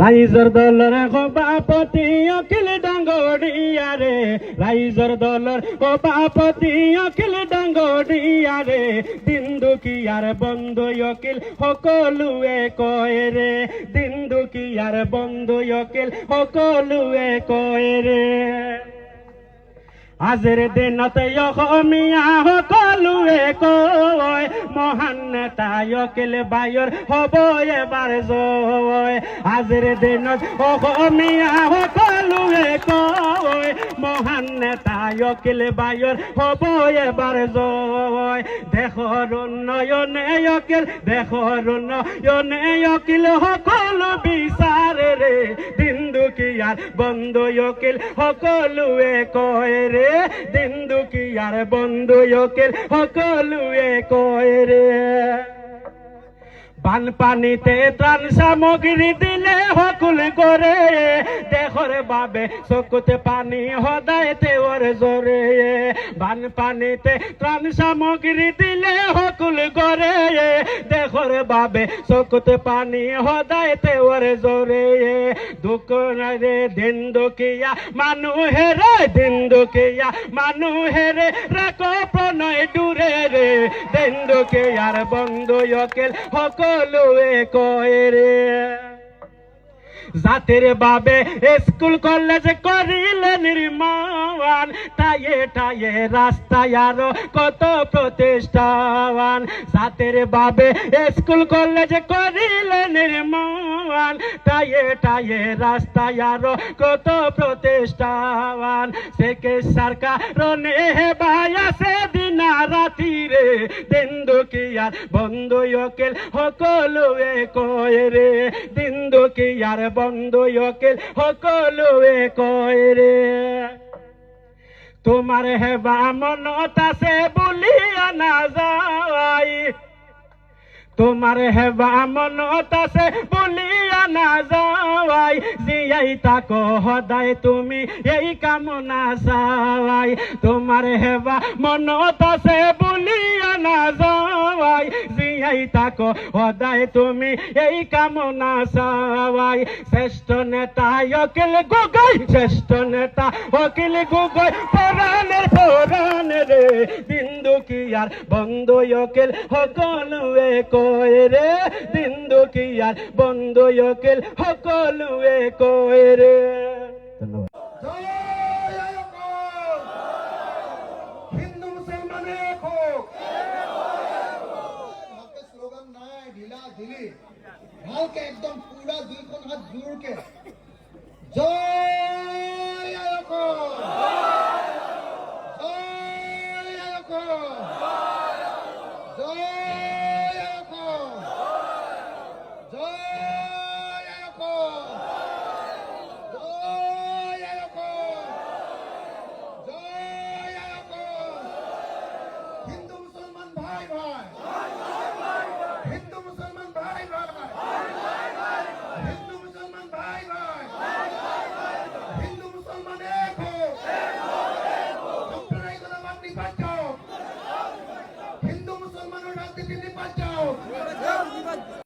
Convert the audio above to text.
রাইজর দলের সভাপতি অখিল ডাঙ্গরিয়া রে, রাইজর দলের সভাপতি অখিল ডাঙ্গরিয়া রে, দিন দুখিয়ার বন্ধু অখিল সকলোৱে কয় ৰে, দিন দুখিয়াৰ বন্ধু অখিল সকলোৱে কয় ৰে। আজিৰ দিনত অসমীয়া সকলোৱে কয়, মহান নেতা অখিল বায়ুৰ হ'ব এবাৰ জয়। আজিৰ দিনত অসমীয়া সকলোৱে কয়, মহান নেতা অখিল বায়ুৰ হ'ব এবাৰ জয়। দেশৰ উন্নয়নে অখিল, দেশৰ উন্নয়নে অখিল সকলো বিচাৰে ৰে, দিন দুখিয়াৰ বন্ধু অখিল সকলোৱে কয় ৰে, দিন দুখিয়াৰ বন্ধু অখিল সকলোৱে কয় ৰে। বানপানীতে ত্ৰাণ সামগ্ৰী দিলে সকলো কৰে, দেশৰ বাবে চকুতে পানী সদায় তেওঁৰ জৰে। বানপানীতে ত্ৰাণ সামগ্ৰী দিলে সকলো কৰে, দেশৰ বাবে চকুতে পানী সদায় তেওঁৰ জৰে। দুখৰে দিন দুখীয়া মানুহেৰে, দিন দুখীয়া মানুহেৰে ৰাখ প্ৰণয় দূৰে ৰে, দিন দুখীয়াৰ বন্ধু অখিল সকলোৱে কয় ৰে। জাতিৰ বাবে স্কুল কলেজ কৰিলে নিৰ্মাণ, ঠায়ে ঠায়ে ৰাস্তায় আৰু কত প্ৰতিষ্ঠান। জাতিৰ বাবে স্কুল কলেজ কৰিলে নিৰ্মাণ, ঠায়ে ঠায়ে ৰাস্তায় আৰু কত প্ৰতিষ্ঠান। চিকিৎসাৰ কাৰণে হেবাই আছে দিনা ৰাতিৰে, দিন দুখীয়াৰ বন্ধু অখিল সকলোৱে কয় ৰে, দিন দুখীয়াৰ বন্ধু অখিল সকলোৱে কয় ৰে। তোমাৰ হেবা মনত আছে বুলিয়া নাযায়, তোমাৰ হেবা মনত আছে বুলিয়া নাযায়, জীয়াই তাক সদায় তুমি এই কামনা চাই। তোমাৰ হেবা মনত আছে বুলিয়া নাযায়, জীয়াই তাক সদায় তুমি এই কামনা চাই। শ্ৰেষ্ঠ নেতা অখিল গগৈ, শ্ৰেষ্ঠ নেতা অখিল গগৈ পৰাণেৰ পৰাণেৰে, দিন দুখীয়াৰ বন্ধু অখিল সকলোৱে কয় ৰে, দিন দুখীয়াৰ বন্ধু অখিল সকলোৱে কয় ৰে। ধন্যবাদ। হিন্দু মুসলমান এক হোক, স্লোগান নাই ঢিলা ঢিলি, ভালকে একদম পুরা দুইখন হাত জোরকে জয় অসম, জয় অসম, জয়